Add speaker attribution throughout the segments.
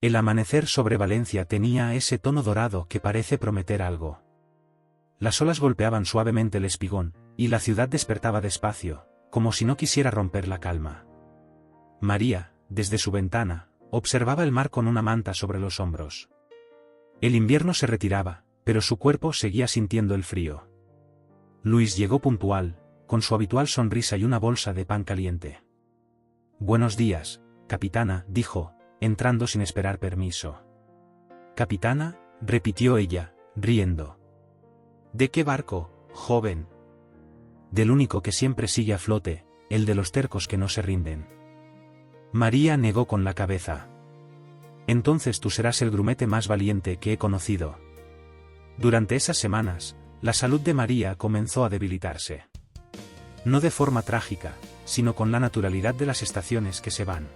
Speaker 1: El amanecer sobre Valencia tenía ese tono dorado que parece prometer algo. Las olas golpeaban suavemente el espigón, y la ciudad despertaba despacio, como si no quisiera romper la calma. María, desde su ventana, observaba el mar con una manta sobre los hombros. El invierno se retiraba, pero su cuerpo seguía sintiendo el frío. Luis llegó puntual, con su habitual sonrisa y una bolsa de pan caliente. «Buenos días, capitana», dijo, entrando sin esperar permiso. «¿Capitana?», repitió ella, riendo. «¿De qué barco, joven?». «Del único que siempre sigue a flote, el de los tercos que no se rinden». María negó con la cabeza. «Entonces tú serás el grumete más valiente que he conocido». Durante esas semanas, la salud de María comenzó a debilitarse. No de forma trágica, sino con la naturalidad de las estaciones que se van.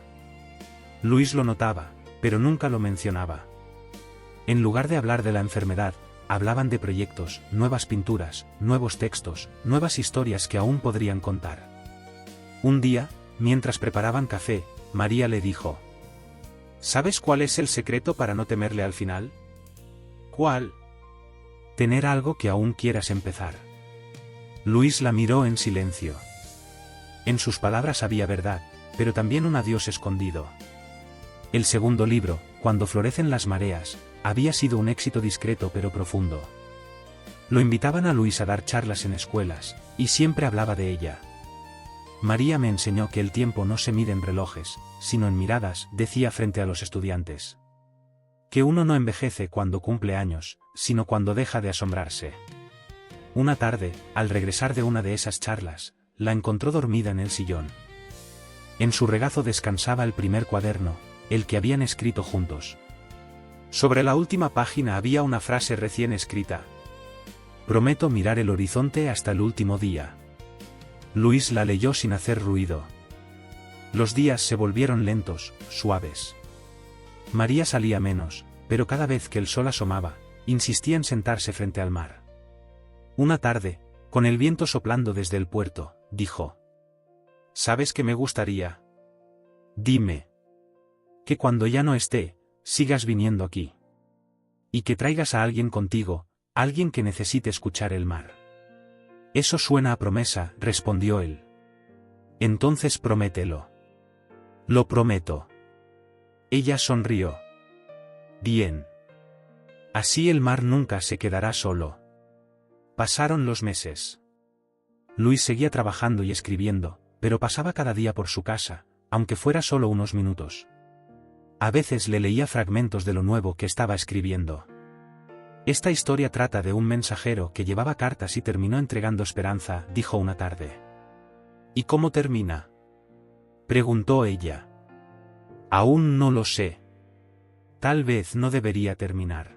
Speaker 1: Luis lo notaba, pero nunca lo mencionaba. En lugar de hablar de la enfermedad, hablaban de proyectos, nuevas pinturas, nuevos textos, nuevas historias que aún podrían contar. Un día, mientras preparaban café, María le dijo: «¿Sabes cuál es el secreto para no temerle al final?». «¿Cuál?». «Tener algo que aún quieras empezar». Luis la miró en silencio. En sus palabras había verdad, pero también un adiós escondido. El segundo libro, Cuando florecen las mareas, había sido un éxito discreto pero profundo. Lo invitaban a Luis a dar charlas en escuelas, y siempre hablaba de ella. «María me enseñó que el tiempo no se mide en relojes, sino en miradas», decía frente a los estudiantes. «Que uno no envejece cuando cumple años, sino cuando deja de asombrarse». Una tarde, al regresar de una de esas charlas, la encontró dormida en el sillón. En su regazo descansaba el primer cuaderno, el que habían escrito juntos. Sobre la última página había una frase recién escrita: «Prometo mirar el horizonte hasta el último día». Luis la leyó sin hacer ruido. Los días se volvieron lentos, suaves. María salía menos, pero cada vez que el sol asomaba, insistía en sentarse frente al mar. Una tarde, con el viento soplando desde el puerto, dijo: «¿Sabes qué me gustaría?». «Dime». «Que cuando ya no esté, sigas viniendo aquí. Y que traigas a alguien contigo, alguien que necesite escuchar el mar». «Eso suena a promesa», respondió él. «Entonces promételo». «Lo prometo». Ella sonrió. «Bien. Así el mar nunca se quedará solo». Pasaron los meses. Luis seguía trabajando y escribiendo, pero pasaba cada día por su casa, aunque fuera solo unos minutos. A veces le leía fragmentos de lo nuevo que estaba escribiendo. «Esta historia trata de un mensajero que llevaba cartas y terminó entregando esperanza», dijo una tarde. «¿Y cómo termina?», preguntó ella. «Aún no lo sé. Tal vez no debería terminar».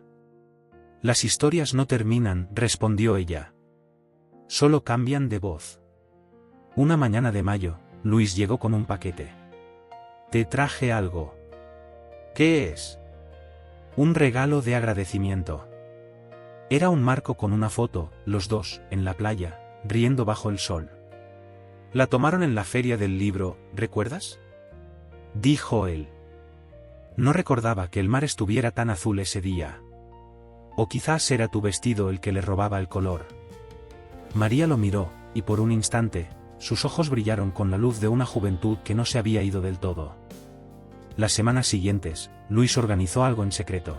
Speaker 1: «Las historias no terminan», respondió ella. «Solo cambian de voz». Una mañana de mayo, Luis llegó con un paquete. «Te traje algo». «¿Qué es?». «Un regalo de agradecimiento». Era un marco con una foto, los dos, en la playa, riendo bajo el sol. «La tomaron en la feria del libro, ¿recuerdas?», dijo él. No recordaba que el mar estuviera tan azul ese día. «O quizás era tu vestido el que le robaba el color». María lo miró, y por un instante, sus ojos brillaron con la luz de una juventud que no se había ido del todo. Las semanas siguientes, Luis organizó algo en secreto.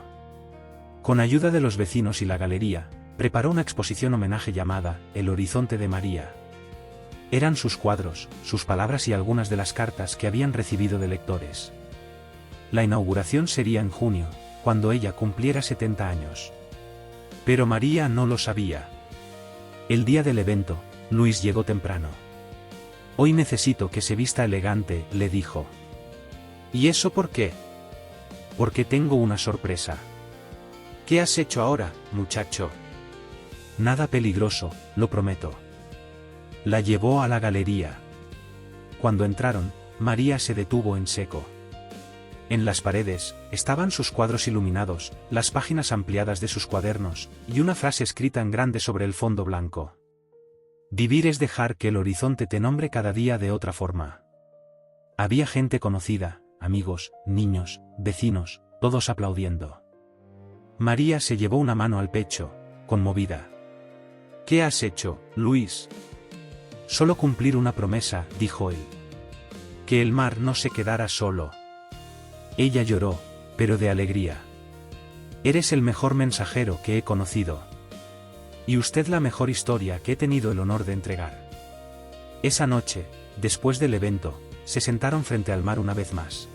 Speaker 1: Con ayuda de los vecinos y la galería, preparó una exposición homenaje llamada El horizonte de María. Eran sus cuadros, sus palabras y algunas de las cartas que habían recibido de lectores. La inauguración sería en junio, cuando ella cumpliera 70 años. Pero María no lo sabía. El día del evento, Luis llegó temprano. «Hoy necesito que se vista elegante», le dijo. «¿Y eso por qué?». «Porque tengo una sorpresa». «¿Qué has hecho ahora, muchacho?». «Nada peligroso, lo prometo». La llevó a la galería. Cuando entraron, María se detuvo en seco. En las paredes, estaban sus cuadros iluminados, las páginas ampliadas de sus cuadernos, y una frase escrita en grande sobre el fondo blanco. «Vivir es dejar que el horizonte te nombre cada día de otra forma». Había gente conocida, amigos, niños, vecinos, todos aplaudiendo. María se llevó una mano al pecho, conmovida. ¿Qué has hecho, Luis? Solo cumplir una promesa, dijo él. Que el mar no se quedara solo. Ella lloró, pero de alegría. Eres el mejor mensajero que he conocido. Y usted la mejor historia que he tenido el honor de entregar. Esa noche, después del evento, se sentaron frente al mar una vez más.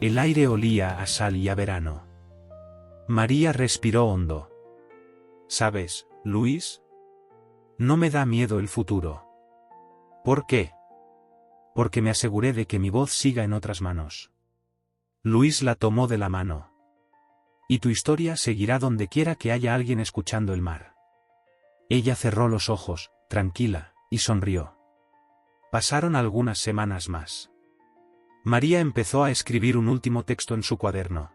Speaker 1: El aire olía a sal y a verano. María respiró hondo. ¿Sabes, Luis? No me da miedo el futuro. ¿Por qué? Porque me aseguré de que mi voz siga en otras manos. Luis la tomó de la mano. Y tu historia seguirá donde quiera que haya alguien escuchando el mar. Ella cerró los ojos, tranquila, y sonrió. Pasaron algunas semanas más. María empezó a escribir un último texto en su cuaderno.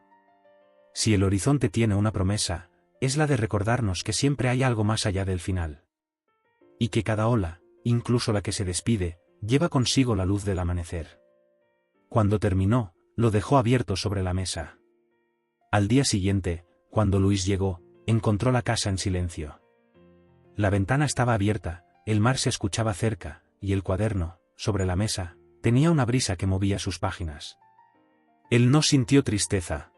Speaker 1: Si el horizonte tiene una promesa, es la de recordarnos que siempre hay algo más allá del final. Y que cada ola, incluso la que se despide, lleva consigo la luz del amanecer. Cuando terminó, lo dejó abierto sobre la mesa. Al día siguiente, cuando Luis llegó, encontró la casa en silencio. La ventana estaba abierta, el mar se escuchaba cerca, y el cuaderno, sobre la mesa, tenía una brisa que movía sus páginas. Él no sintió tristeza.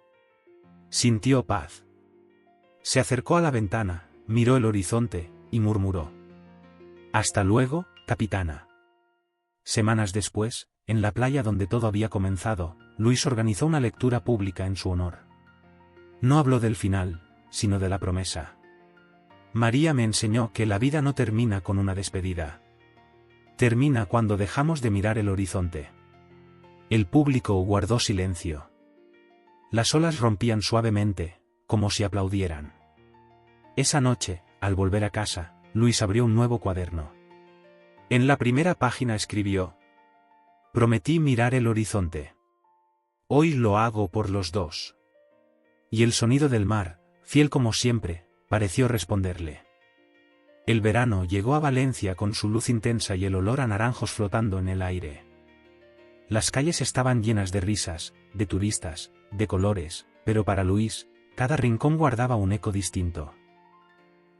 Speaker 1: Sintió paz. Se acercó a la ventana, miró el horizonte, y murmuró. «Hasta luego, capitana». Semanas después, en la playa donde todo había comenzado, Luis organizó una lectura pública en su honor. No habló del final, sino de la promesa. María me enseñó que la vida no termina con una despedida. Termina cuando dejamos de mirar el horizonte. El público guardó silencio. Las olas rompían suavemente, como si aplaudieran. Esa noche, al volver a casa, Luis abrió un nuevo cuaderno. En la primera página escribió: «Prometí mirar el horizonte. Hoy lo hago por los dos». Y el sonido del mar, fiel como siempre, pareció responderle. El verano llegó a Valencia con su luz intensa y el olor a naranjos flotando en el aire. Las calles estaban llenas de risas, de turistas, de colores, pero para Luis, cada rincón guardaba un eco distinto.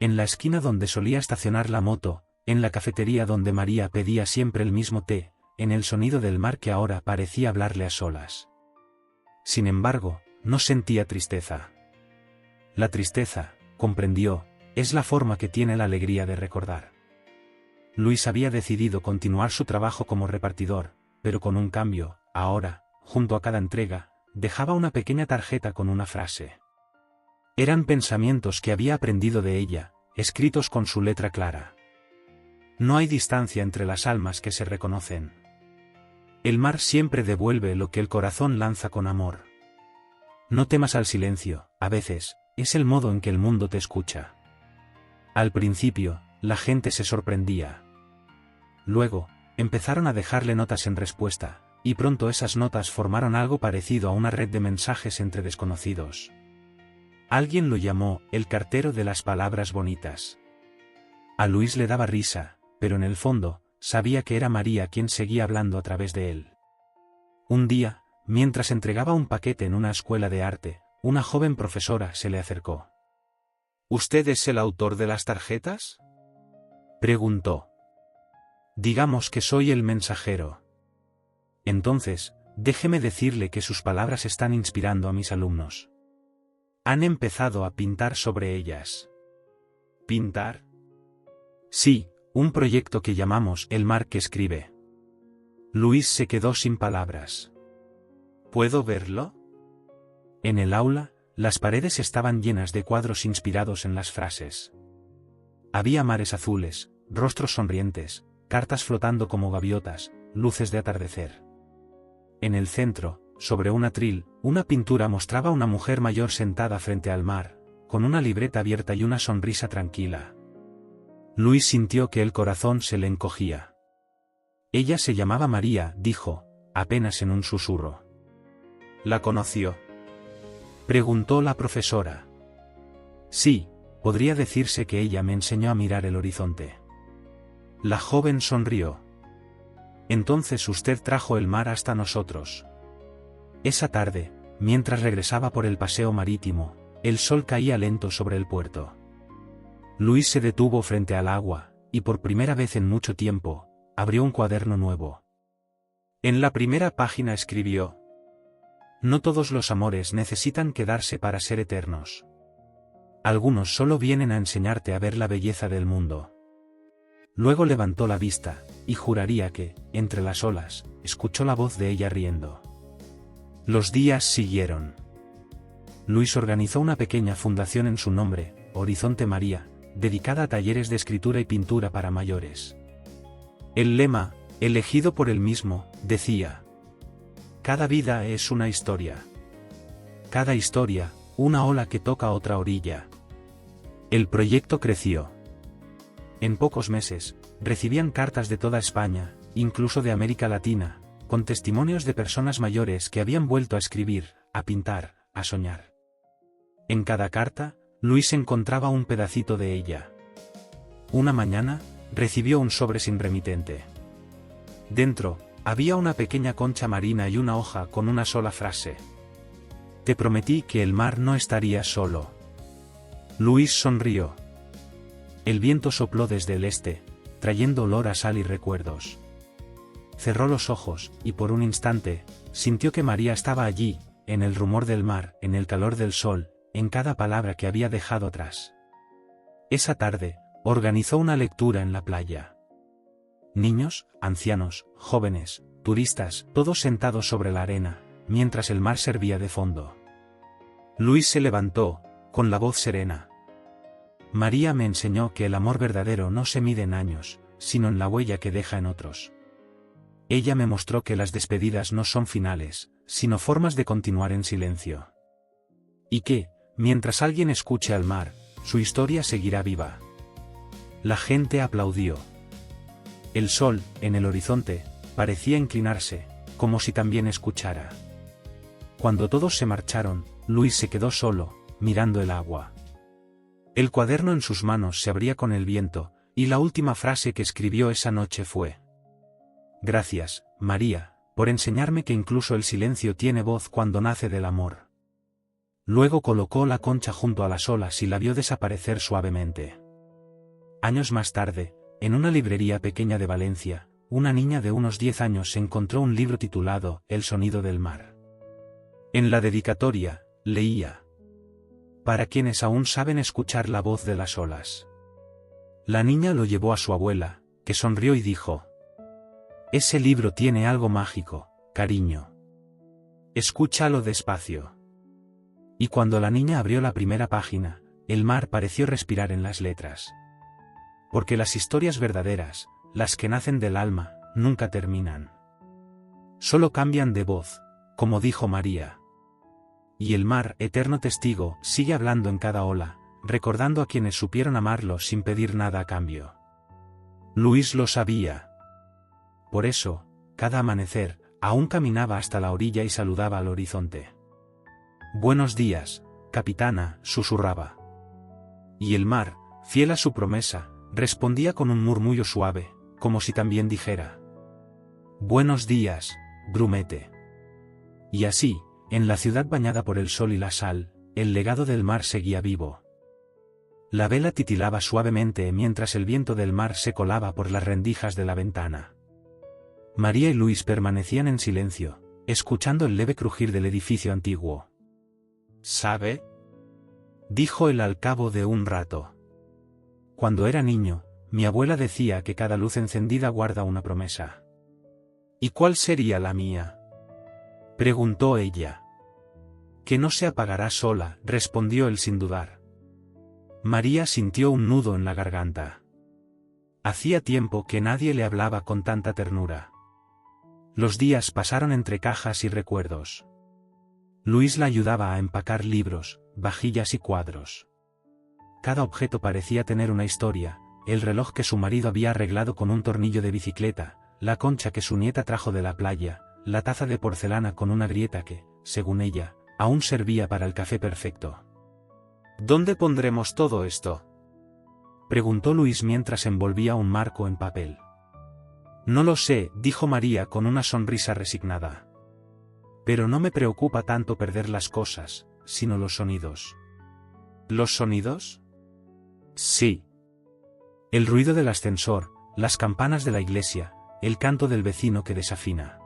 Speaker 1: En la esquina donde solía estacionar la moto, en la cafetería donde María pedía siempre el mismo té, en el sonido del mar que ahora parecía hablarle a solas. Sin embargo, no sentía tristeza. La tristeza, comprendió, es la forma que tiene la alegría de recordar. Luis había decidido continuar su trabajo como repartidor, pero con un cambio. Ahora, junto a cada entrega, dejaba una pequeña tarjeta con una frase. Eran pensamientos que había aprendido de ella, escritos con su letra clara. No hay distancia entre las almas que se reconocen. El mar siempre devuelve lo que el corazón lanza con amor. No temas al silencio, a veces, es el modo en que el mundo te escucha. Al principio, la gente se sorprendía. Luego, empezaron a dejarle notas en respuesta, y pronto esas notas formaron algo parecido a una red de mensajes entre desconocidos. Alguien lo llamó el cartero de las palabras bonitas. A Luis le daba risa, pero en el fondo, sabía que era María quien seguía hablando a través de él. Un día, mientras entregaba un paquete en una escuela de arte, una joven profesora se le acercó. ¿Usted es el autor de las tarjetas?, preguntó. Digamos que soy el mensajero. Entonces, déjeme decirle que sus palabras están inspirando a mis alumnos. Han empezado a pintar sobre ellas. ¿Pintar? Sí, un proyecto que llamamos El mar que escribe. Luis se quedó sin palabras. ¿Puedo verlo? En el aula, las paredes estaban llenas de cuadros inspirados en las frases. Había mares azules, rostros sonrientes, cartas flotando como gaviotas, luces de atardecer. En el centro, sobre un atril, una pintura mostraba a una mujer mayor sentada frente al mar, con una libreta abierta y una sonrisa tranquila. Luis sintió que el corazón se le encogía. Ella se llamaba María, dijo, apenas en un susurro. ¿La conoció?, preguntó la profesora. Sí, podría decirse que ella me enseñó a mirar el horizonte. La joven sonrió. Entonces usted trajo el mar hasta nosotros. Esa tarde, mientras regresaba por el paseo marítimo, el sol caía lento sobre el puerto. Luis se detuvo frente al agua, y por primera vez en mucho tiempo, abrió un cuaderno nuevo. En la primera página escribió: no todos los amores necesitan quedarse para ser eternos. Algunos solo vienen a enseñarte a ver la belleza del mundo. Luego levantó la vista, y juraría que, entre las olas, escuchó la voz de ella riendo. Los días siguieron. Luis organizó una pequeña fundación en su nombre, Horizonte María, dedicada a talleres de escritura y pintura para mayores. El lema, elegido por él mismo, decía: cada vida es una historia. Cada historia, una ola que toca otra orilla. El proyecto creció. En pocos meses, recibían cartas de toda España, incluso de América Latina, con testimonios de personas mayores que habían vuelto a escribir, a pintar, a soñar. En cada carta, Luis encontraba un pedacito de ella. Una mañana, recibió un sobre sin remitente. Dentro, había una pequeña concha marina y una hoja con una sola frase: te prometí que el mar no estaría solo. Luis sonrió. El viento sopló desde el este, trayendo olor a sal y recuerdos. Cerró los ojos, y por un instante, sintió que María estaba allí, en el rumor del mar, en el calor del sol, en cada palabra que había dejado atrás. Esa tarde, organizó una lectura en la playa. Niños, ancianos, jóvenes, turistas, todos sentados sobre la arena, mientras el mar servía de fondo. Luis se levantó, con la voz serena. María me enseñó que el amor verdadero no se mide en años, sino en la huella que deja en otros. Ella me mostró que las despedidas no son finales, sino formas de continuar en silencio. Y que, mientras alguien escuche al mar, su historia seguirá viva. La gente aplaudió. El sol, en el horizonte, parecía inclinarse, como si también escuchara. Cuando todos se marcharon, Luis se quedó solo, mirando el agua. El cuaderno en sus manos se abría con el viento, y la última frase que escribió esa noche fue: gracias, María, por enseñarme que incluso el silencio tiene voz cuando nace del amor. Luego colocó la concha junto a las olas y la vio desaparecer suavemente. Años más tarde, en una librería pequeña de Valencia, una niña de unos 10 años encontró un libro titulado El sonido del mar. En la dedicatoria, leía: para quienes aún saben escuchar la voz de las olas. La niña lo llevó a su abuela, que sonrió y dijo: ese libro tiene algo mágico, cariño. Escúchalo despacio. Y cuando la niña abrió la primera página, el mar pareció respirar en las letras. Porque las historias verdaderas, las que nacen del alma, nunca terminan. Solo cambian de voz, como dijo María. Y el mar, eterno testigo, sigue hablando en cada ola, recordando a quienes supieron amarlo sin pedir nada a cambio. Luis lo sabía. Por eso, cada amanecer, aún caminaba hasta la orilla y saludaba al horizonte. Buenos días, capitana, susurraba. Y el mar, fiel a su promesa, respondía con un murmullo suave, como si también dijera: buenos días, grumete. Y así, en la ciudad bañada por el sol y la sal, el legado del mar seguía vivo. La vela titilaba suavemente mientras el viento del mar se colaba por las rendijas de la ventana. María y Luis permanecían en silencio, escuchando el leve crujir del edificio antiguo. ¿Sabe?, dijo él al cabo de un rato. Cuando era niño, mi abuela decía que cada luz encendida guarda una promesa. ¿Y cuál sería la mía?, preguntó ella. Que no se apagará sola, respondió él sin dudar. María sintió un nudo en la garganta. Hacía tiempo que nadie le hablaba con tanta ternura. Los días pasaron entre cajas y recuerdos. Luis la ayudaba a empacar libros, vajillas y cuadros. Cada objeto parecía tener una historia: el reloj que su marido había arreglado con un tornillo de bicicleta, la concha que su nieta trajo de la playa, la taza de porcelana con una grieta que, según ella, aún servía para el café perfecto. ¿Dónde pondremos todo esto?, preguntó Luis mientras envolvía un marco en papel. No lo sé, dijo María con una sonrisa resignada. Pero no me preocupa tanto perder las cosas, sino los sonidos. ¿Los sonidos? Sí. El ruido del ascensor, las campanas de la iglesia, el canto del vecino que desafina.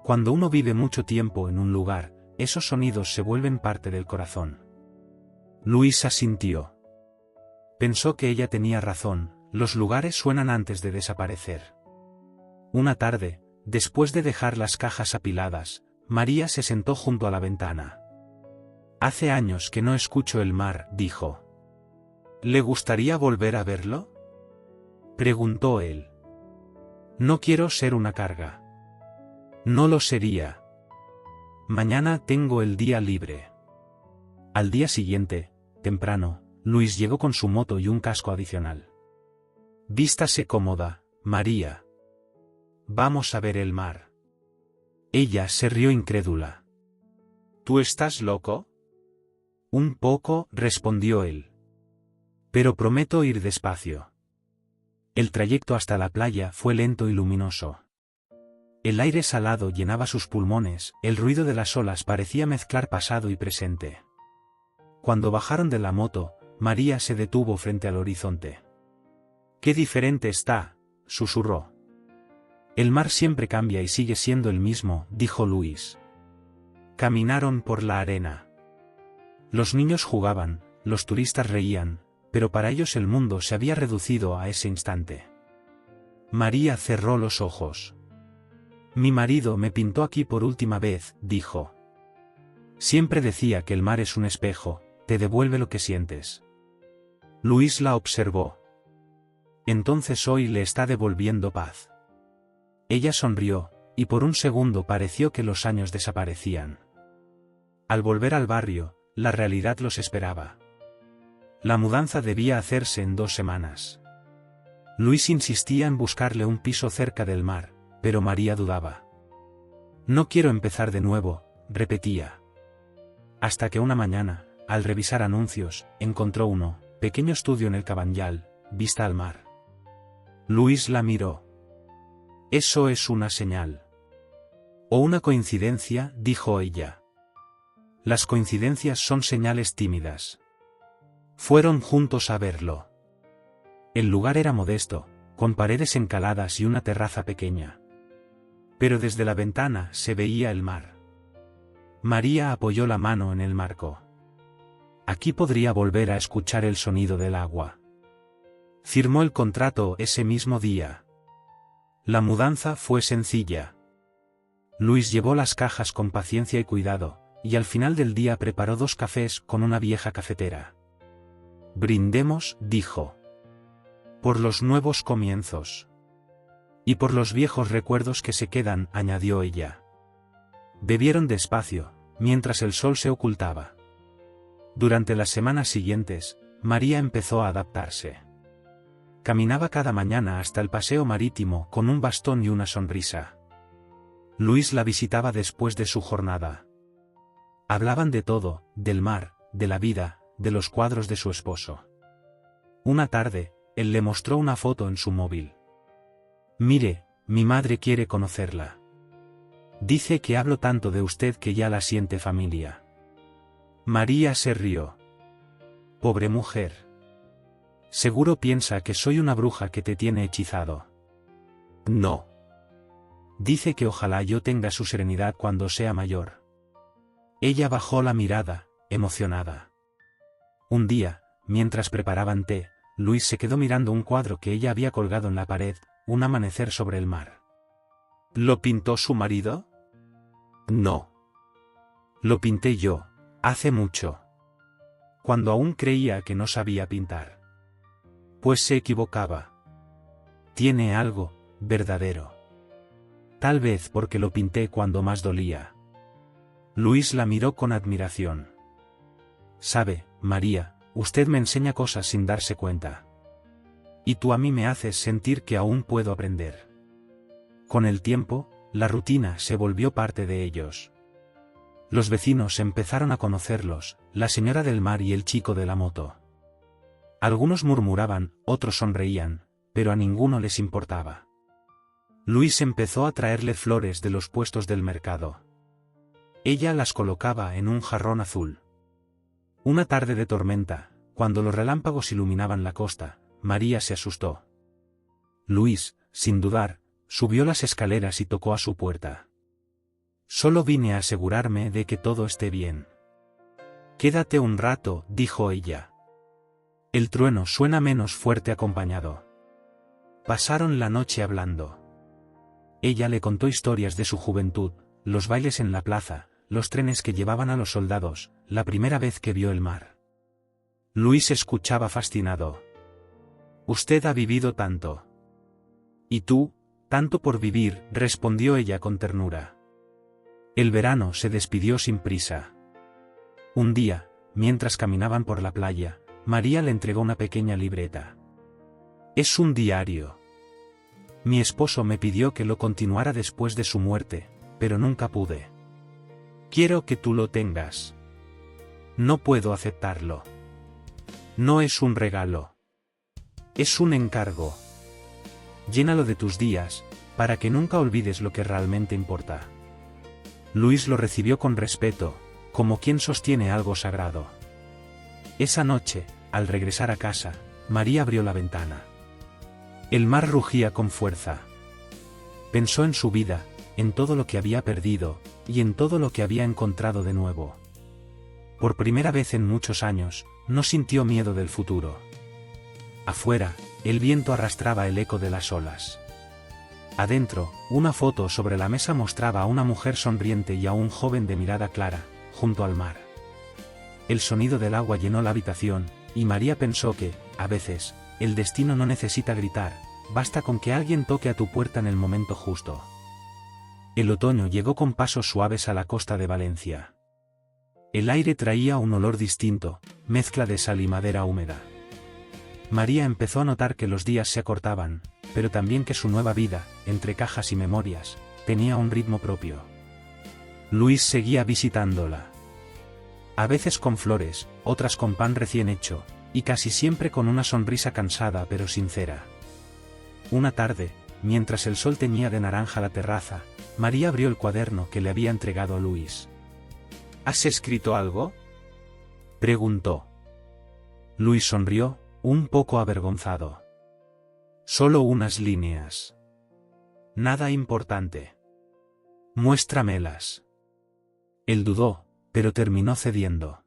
Speaker 1: Cuando uno vive mucho tiempo en un lugar, esos sonidos se vuelven parte del corazón. Luis asintió. Pensó que ella tenía razón, los lugares suenan antes de desaparecer. Una tarde, después de dejar las cajas apiladas, María se sentó junto a la ventana. Hace años que no escucho el mar, dijo. ¿Le gustaría volver a verlo? Preguntó él. No quiero ser una carga. No lo sería. Mañana tengo el día libre. Al día siguiente, temprano, Luis llegó con su moto y un casco adicional. Vístase cómoda, María. Vamos a ver el mar. Ella se rió incrédula. ¿Tú estás loco? Un poco, respondió él. Pero prometo ir despacio. El trayecto hasta la playa fue lento y luminoso. El aire salado llenaba sus pulmones, el ruido de las olas parecía mezclar pasado y presente. Cuando bajaron de la moto, María se detuvo frente al horizonte. «Qué diferente está», susurró. «El mar siempre cambia y sigue siendo el mismo», dijo Luis. Caminaron por la arena. Los niños jugaban, los turistas reían, pero para ellos el mundo se había reducido a ese instante. María cerró los ojos. «Mi marido me pintó aquí por última vez», dijo. «Siempre decía que el mar es un espejo, te devuelve lo que sientes». Luis la observó. «Entonces hoy le está devolviendo paz». Ella sonrió, y por un segundo pareció que los años desaparecían. Al volver al barrio, la realidad los esperaba. La mudanza debía hacerse en 2 semanas. Luis insistía en buscarle un piso cerca del mar, pero María dudaba. «No quiero empezar de nuevo», repetía. Hasta que una mañana, al revisar anuncios, encontró uno, pequeño estudio en el Cabanyal, vista al mar. Luis la miró. «Eso es una señal». «O una coincidencia», dijo ella. «Las coincidencias son señales tímidas». Fueron juntos a verlo. El lugar era modesto, con paredes encaladas y una terraza pequeña. Pero desde la ventana se veía el mar. María apoyó la mano en el marco. Aquí podría volver a escuchar el sonido del agua. Firmó el contrato ese mismo día. La mudanza fue sencilla. Luis llevó las cajas con paciencia y cuidado, y al final del día preparó 2 cafés con una vieja cafetera. «Brindemos», dijo. «Por los nuevos comienzos. Y por los viejos recuerdos que se quedan», añadió ella. Bebieron despacio, mientras el sol se ocultaba. Durante las semanas siguientes, María empezó a adaptarse. Caminaba cada mañana hasta el paseo marítimo con un bastón y una sonrisa. Luis la visitaba después de su jornada. Hablaban de todo, del mar, de la vida, de los cuadros de su esposo. Una tarde, él le mostró una foto en su móvil. «Mire, mi madre quiere conocerla. Dice que hablo tanto de usted que ya la siente familia». María se rió. «Pobre mujer. Seguro piensa que soy una bruja que te tiene hechizado». «No. Dice que ojalá yo tenga su serenidad cuando sea mayor». Ella bajó la mirada, emocionada. Un día, mientras preparaban té, Luis se quedó mirando un cuadro que ella había colgado en la pared, un amanecer sobre el mar. «¿Lo pintó su marido?» «No. Lo pinté yo, hace mucho. Cuando aún creía que no sabía pintar». Pues se equivocaba. Tiene algo verdadero. Tal vez porque lo pinté cuando más dolía. Luis la miró con admiración. «Sabe, María, usted me enseña cosas sin darse cuenta. Y tú a mí me haces sentir que aún puedo aprender». Con el tiempo, la rutina se volvió parte de ellos. Los vecinos empezaron a conocerlos, la señora del mar y el chico de la moto. Algunos murmuraban, otros sonreían, pero a ninguno les importaba. Luis empezó a traerle flores de los puestos del mercado. Ella las colocaba en un jarrón azul. Una tarde de tormenta, cuando los relámpagos iluminaban la costa, María se asustó. Luis, sin dudar, subió las escaleras y tocó a su puerta. Solo vine a asegurarme de que todo esté bien. Quédate un rato, dijo ella. El trueno suena menos fuerte acompañado. Pasaron la noche hablando. Ella le contó historias de su juventud, los bailes en la plaza, los trenes que llevaban a los soldados, la primera vez que vio el mar. Luis escuchaba fascinado. Usted ha vivido tanto. ¿Y tú? Tanto por vivir, respondió ella con ternura. El verano se despidió sin prisa. Un día, mientras caminaban por la playa, María le entregó una pequeña libreta. Es un diario. Mi esposo me pidió que lo continuara después de su muerte, pero nunca pude. Quiero que tú lo tengas. No puedo aceptarlo. No es un regalo. Es un encargo. Llénalo de tus días, para que nunca olvides lo que realmente importa. Luis lo recibió con respeto, como quien sostiene algo sagrado. Esa noche, al regresar a casa, María abrió la ventana. El mar rugía con fuerza. Pensó en su vida, en todo lo que había perdido, y en todo lo que había encontrado de nuevo. Por primera vez en muchos años, no sintió miedo del futuro. Afuera, el viento arrastraba el eco de las olas. Adentro, una foto sobre la mesa mostraba a una mujer sonriente y a un joven de mirada clara, junto al mar. El sonido del agua llenó la habitación, y María pensó que, a veces, el destino no necesita gritar, basta con que alguien toque a tu puerta en el momento justo. El otoño llegó con pasos suaves a la costa de Valencia. El aire traía un olor distinto, mezcla de sal y madera húmeda. María empezó a notar que los días se acortaban, pero también que su nueva vida, entre cajas y memorias, tenía un ritmo propio. Luis seguía visitándola. A veces con flores, otras con pan recién hecho, y casi siempre con una sonrisa cansada pero sincera. Una tarde, mientras el sol teñía de naranja la terraza, María abrió el cuaderno que le había entregado a Luis. ¿Has escrito algo?, preguntó. Luis sonrió, un poco avergonzado. Solo unas líneas. Nada importante. Muéstramelas. Él dudó, pero terminó cediendo.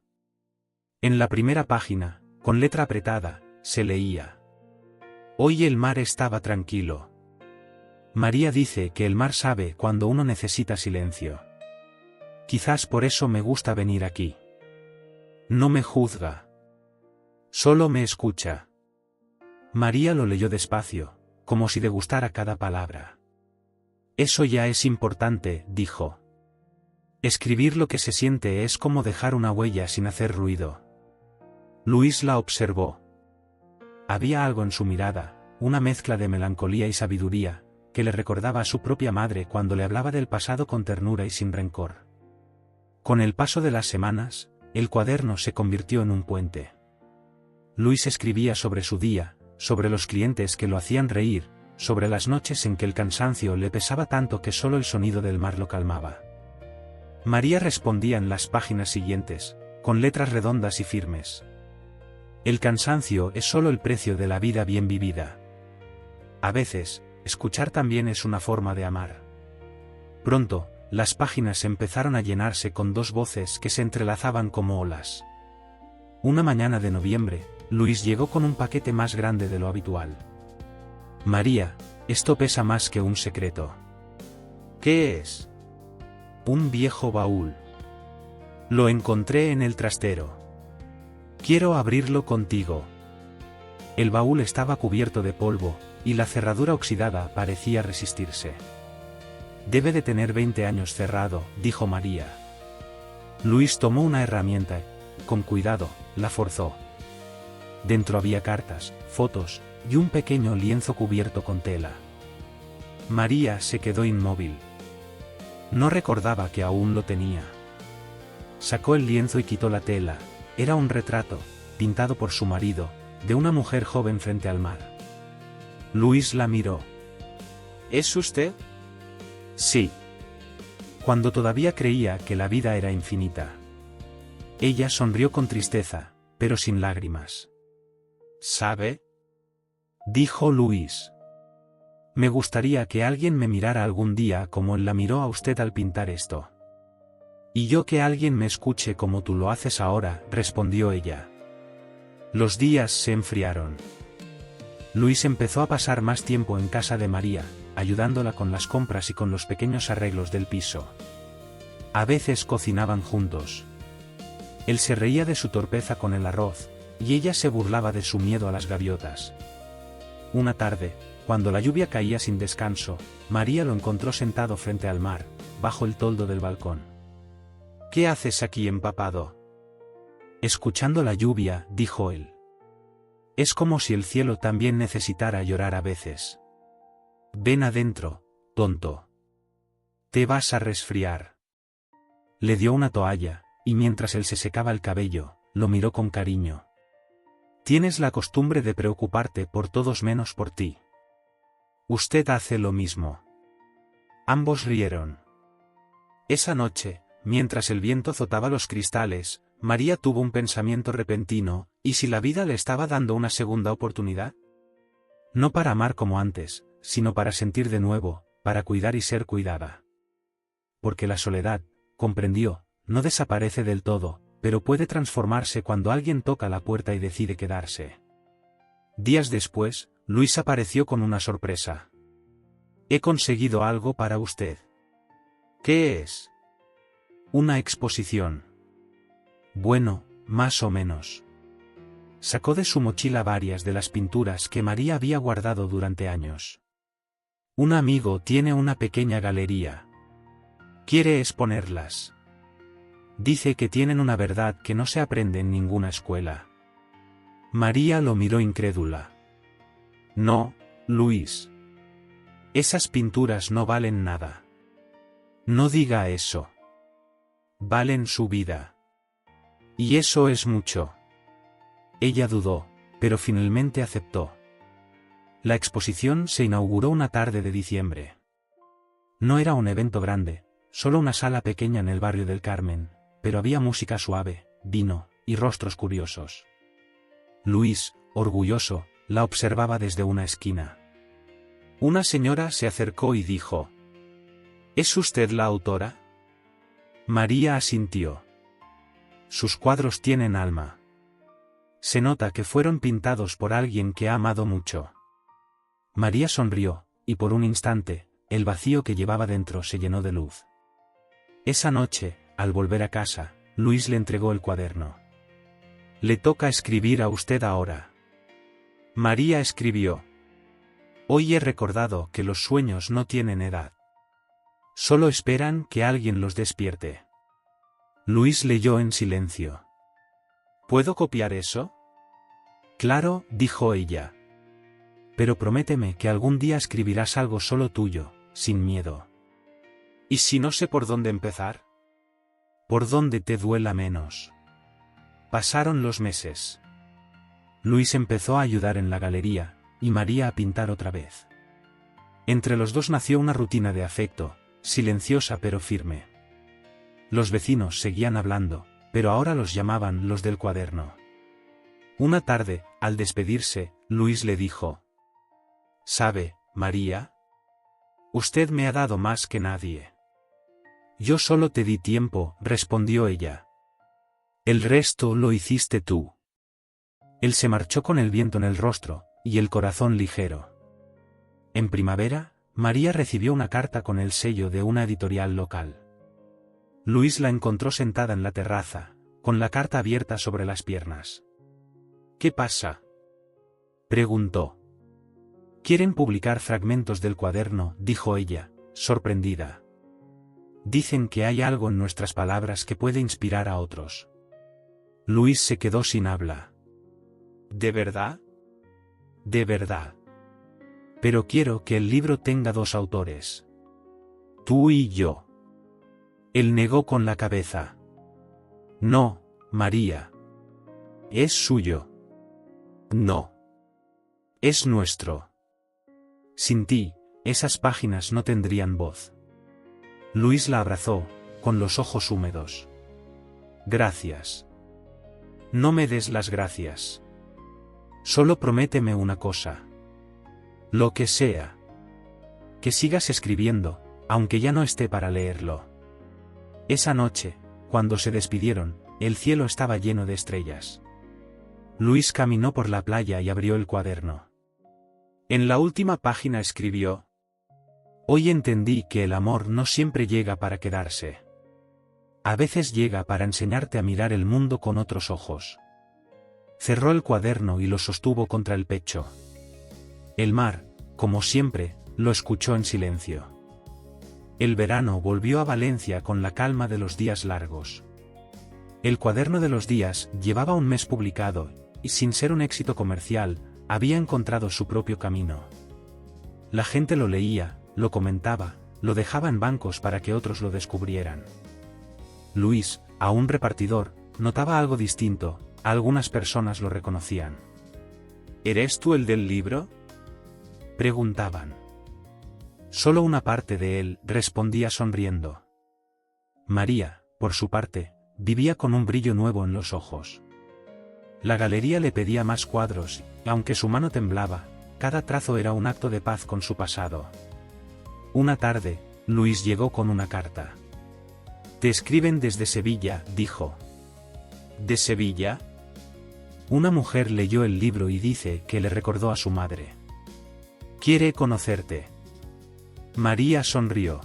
Speaker 1: En la primera página, con letra apretada, se leía: Hoy el mar estaba tranquilo. María dice que el mar sabe cuando uno necesita silencio. Quizás por eso me gusta venir aquí. No me juzga. Solo me escucha. María lo leyó despacio, como si degustara cada palabra. Eso ya es importante, dijo. Escribir lo que se siente es como dejar una huella sin hacer ruido. Luis la observó. Había algo en su mirada, una mezcla de melancolía y sabiduría, que le recordaba a su propia madre cuando le hablaba del pasado con ternura y sin rencor. Con el paso de las semanas, el cuaderno se convirtió en un puente. Luis escribía sobre su día, sobre los clientes que lo hacían reír, sobre las noches en que el cansancio le pesaba tanto que solo el sonido del mar lo calmaba. María respondía en las páginas siguientes, con letras redondas y firmes. El cansancio es solo el precio de la vida bien vivida. A veces, escuchar también es una forma de amar. Pronto, las páginas empezaron a llenarse con dos voces que se entrelazaban como olas. Una mañana de noviembre, Luis llegó con un paquete más grande de lo habitual. María, esto pesa más que un secreto. ¿Qué es? Un viejo baúl. Lo encontré en el trastero. Quiero abrirlo contigo. El baúl estaba cubierto de polvo, y la cerradura oxidada parecía resistirse. Debe de tener 20 años cerrado, dijo María. Luis tomó una herramienta y, con cuidado, la forzó. Dentro había cartas, fotos, y un pequeño lienzo cubierto con tela. María se quedó inmóvil. No recordaba que aún lo tenía. Sacó el lienzo y quitó la tela. Era un retrato, pintado por su marido, de una mujer joven frente al mar. Luis la miró. ¿Es usted? Sí. cuando todavía creía que la vida era infinita. Ella sonrió con tristeza, pero sin lágrimas. ¿Sabe?, dijo Luis. Me gustaría que alguien me mirara algún día como él la miró a usted al pintar esto. Y yo que alguien me escuche como tú lo haces ahora, respondió ella. Los días se enfriaron. Luis empezó a pasar más tiempo en casa de María, ayudándola con las compras y con los pequeños arreglos del piso. A veces cocinaban juntos. Él se reía de su torpeza con el arroz, y ella se burlaba de su miedo a las gaviotas. Una tarde, cuando la lluvia caía sin descanso, María lo encontró sentado frente al mar, bajo el toldo del balcón. ¿Qué haces aquí empapado? Escuchando la lluvia, dijo él. Es como si el cielo también necesitara llorar a veces. Ven adentro, tonto. Te vas a resfriar. Le dio una toalla, y mientras él se secaba el cabello, lo miró con cariño. Tienes la costumbre de preocuparte por todos menos por ti. Usted hace lo mismo. Ambos rieron. Esa noche, mientras el viento azotaba los cristales, María tuvo un pensamiento repentino, ¿y si la vida le estaba dando una segunda oportunidad? No para amar como antes, sino para sentir de nuevo, para cuidar y ser cuidada. Porque la soledad, comprendió, no desaparece del todo, pero puede transformarse cuando alguien toca la puerta y decide quedarse. Días después, Luis apareció con una sorpresa. He conseguido algo para usted. ¿Qué es? Una exposición. Bueno, más o menos. Sacó de su mochila varias de las pinturas que María había guardado durante años. Un amigo tiene una pequeña galería. Quiere exponerlas. Dice que tienen una verdad que no se aprende en ninguna escuela. María lo miró incrédula. No, Luis. Esas pinturas no valen nada. No diga eso. Valen su vida. Y eso es mucho. Ella dudó, pero finalmente aceptó. La exposición se inauguró una tarde de diciembre. No era un evento grande, solo una sala pequeña en el barrio del Carmen, pero había música suave, vino, y rostros curiosos. Luis, orgulloso, la observaba desde una esquina. Una señora se acercó y dijo: ¿Es usted la autora? María asintió. Sus cuadros tienen alma. Se nota que fueron pintados por alguien que ha amado mucho. María sonrió, y por un instante, el vacío que llevaba dentro se llenó de luz. Esa noche, al volver a casa, Luis le entregó el cuaderno. Le toca escribir a usted ahora. María escribió: Hoy he recordado que los sueños no tienen edad. Solo esperan que alguien los despierte. Luis leyó en silencio. ¿Puedo copiar eso? Claro, dijo ella. Pero prométeme que algún día escribirás algo solo tuyo, sin miedo. ¿Y si no sé por dónde empezar? Por donde te duela menos. Pasaron los meses. Luis empezó a ayudar en la galería, y María a pintar otra vez. Entre los dos nació una rutina de afecto, silenciosa pero firme. Los vecinos seguían hablando, pero ahora los llamaban los del cuaderno. Una tarde, al despedirse, Luis le dijo: ¿Sabe, María? Usted me ha dado más que nadie. Yo solo te di tiempo, respondió ella. El resto lo hiciste tú. Él se marchó con el viento en el rostro, y el corazón ligero. En primavera, María recibió una carta con el sello de una editorial local. Luis la encontró sentada en la terraza, con la carta abierta sobre las piernas. ¿Qué pasa?, preguntó. Quieren publicar fragmentos del cuaderno, dijo ella, sorprendida. Dicen que hay algo en nuestras palabras que puede inspirar a otros. Luis se quedó sin habla. ¿De verdad? De verdad. Pero quiero que el libro tenga dos autores. Tú y yo. Él negó con la cabeza. No, María. Es suyo. No. Es nuestro. Sin ti, esas páginas no tendrían voz. Luis la abrazó, con los ojos húmedos. Gracias. No me des las gracias. Solo prométeme una cosa. Lo que sea. Que sigas escribiendo, aunque ya no esté para leerlo. Esa noche, cuando se despidieron, el cielo estaba lleno de estrellas. Luis caminó por la playa y abrió el cuaderno. En la última página escribió: Hoy entendí que el amor no siempre llega para quedarse. A veces llega para enseñarte a mirar el mundo con otros ojos. Cerró el cuaderno y lo sostuvo contra el pecho. El mar, como siempre, lo escuchó en silencio. El verano volvió a Valencia con la calma de los días largos. El cuaderno de los días llevaba un mes publicado, y sin ser un éxito comercial, había encontrado su propio camino. La gente lo leía, lo comentaba, lo dejaba en bancos para que otros lo descubrieran. Luis, aún repartidor, notaba algo distinto, algunas personas lo reconocían. ¿Eres tú el del libro?, preguntaban. Solo una parte de él, respondía sonriendo. María, por su parte, vivía con un brillo nuevo en los ojos. La galería le pedía más cuadros, y aunque su mano temblaba, cada trazo era un acto de paz con su pasado. Una tarde, Luis llegó con una carta. «Te escriben desde Sevilla», dijo. «¿De Sevilla?». Una mujer leyó el libro y dice que le recordó a su madre. «Quiere conocerte». María sonrió.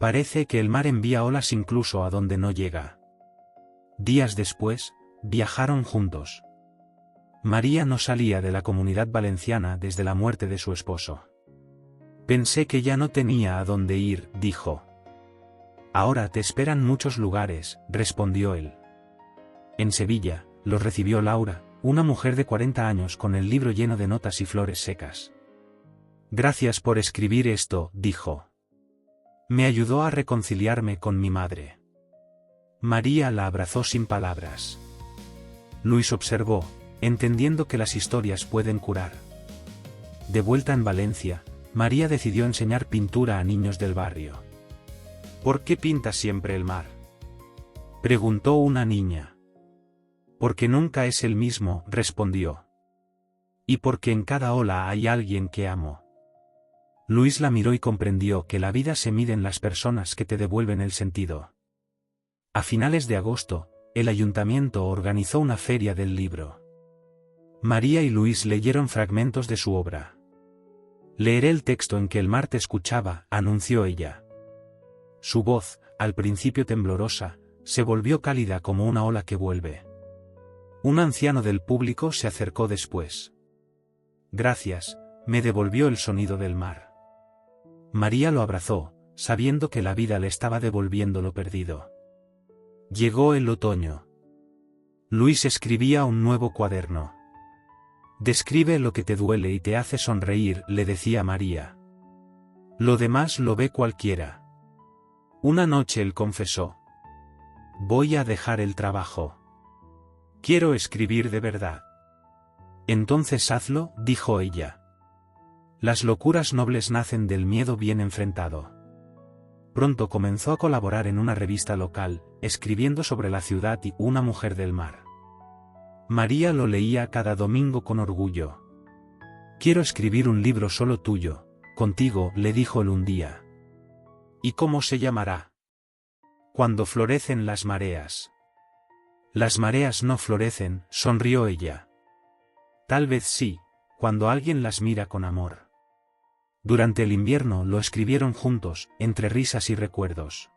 Speaker 1: Parece que el mar envía olas incluso a donde no llega. Días después, viajaron juntos. María no salía de la Comunidad Valenciana desde la muerte de su esposo. «Pensé que ya no tenía a dónde ir», dijo. «Ahora te esperan muchos lugares», respondió él. En Sevilla, los recibió Laura, una mujer de 40 años con el libro lleno de notas y flores secas. «Gracias por escribir esto», dijo. «Me ayudó a reconciliarme con mi madre». María la abrazó sin palabras. Luis observó, entendiendo que las historias pueden curar. De vuelta en Valencia, María decidió enseñar pintura a niños del barrio. «¿Por qué pintas siempre el mar?», preguntó una niña. «Porque nunca es el mismo», respondió. «Y porque en cada ola hay alguien que amo». Luis la miró y comprendió que la vida se mide en las personas que te devuelven el sentido. A finales de agosto, el ayuntamiento organizó una feria del libro. María y Luis leyeron fragmentos de su obra. «Leeré el texto en que el mar te escuchaba», anunció ella. Su voz, al principio temblorosa, se volvió cálida como una ola que vuelve. Un anciano del público se acercó después. «Gracias», me devolvió el sonido del mar. María lo abrazó, sabiendo que la vida le estaba devolviendo lo perdido. Llegó el otoño. Luis escribía un nuevo cuaderno. «Describe lo que te duele y te hace sonreír», le decía María. «Lo demás lo ve cualquiera». Una noche él confesó: «Voy a dejar el trabajo. Quiero escribir de verdad». «Entonces hazlo», dijo ella. «Las locuras nobles nacen del miedo bien enfrentado». Pronto comenzó a colaborar en una revista local, escribiendo sobre la ciudad y una mujer del mar. María lo leía cada domingo con orgullo. «Quiero escribir un libro solo tuyo, contigo», le dijo él un día. «¿Y cómo se llamará?». «Cuando florecen las mareas». «Las mareas no florecen», sonrió ella. «Tal vez sí, cuando alguien las mira con amor». Durante el invierno lo escribieron juntos, entre risas y recuerdos.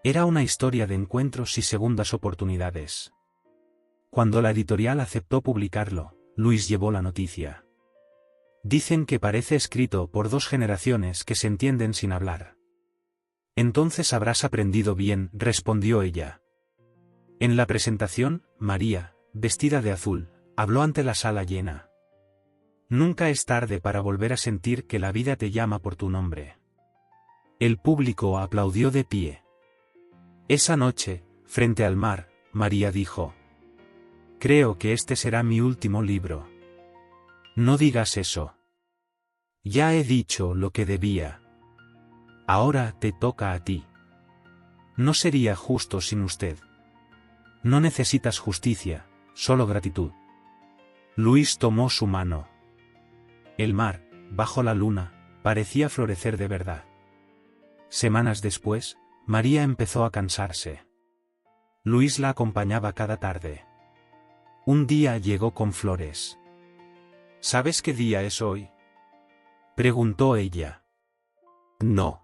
Speaker 1: Era una historia de encuentros y segundas oportunidades. Cuando la editorial aceptó publicarlo, Luis llevó la noticia. «Dicen que parece escrito por dos generaciones que se entienden sin hablar». «Entonces habrás aprendido bien», respondió ella. En la presentación, María, vestida de azul, habló ante la sala llena. «Nunca es tarde para volver a sentir que la vida te llama por tu nombre». El público aplaudió de pie. Esa noche, frente al mar, María dijo: «Creo que este será mi último libro». «No digas eso». «Ya he dicho lo que debía». Ahora te toca a ti. No sería justo sin usted. No necesitas justicia, solo gratitud. Luis tomó su mano. El mar, bajo la luna, parecía florecer de verdad. Semanas después, María empezó a cansarse. Luis la acompañaba cada tarde. Un día llegó con flores. ¿Sabes qué día es hoy?, preguntó ella. No.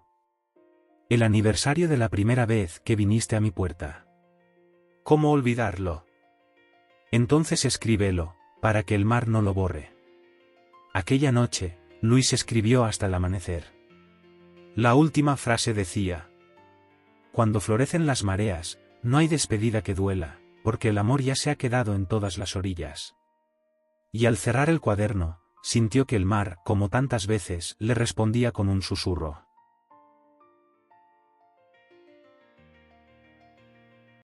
Speaker 1: El aniversario de la primera vez que viniste a mi puerta. ¿Cómo olvidarlo? Entonces escríbelo, para que el mar no lo borre. Aquella noche, Luis escribió hasta el amanecer. La última frase decía: cuando florecen las mareas, no hay despedida que duela, porque el amor ya se ha quedado en todas las orillas. Y al cerrar el cuaderno, sintió que el mar, como tantas veces, le respondía con un susurro.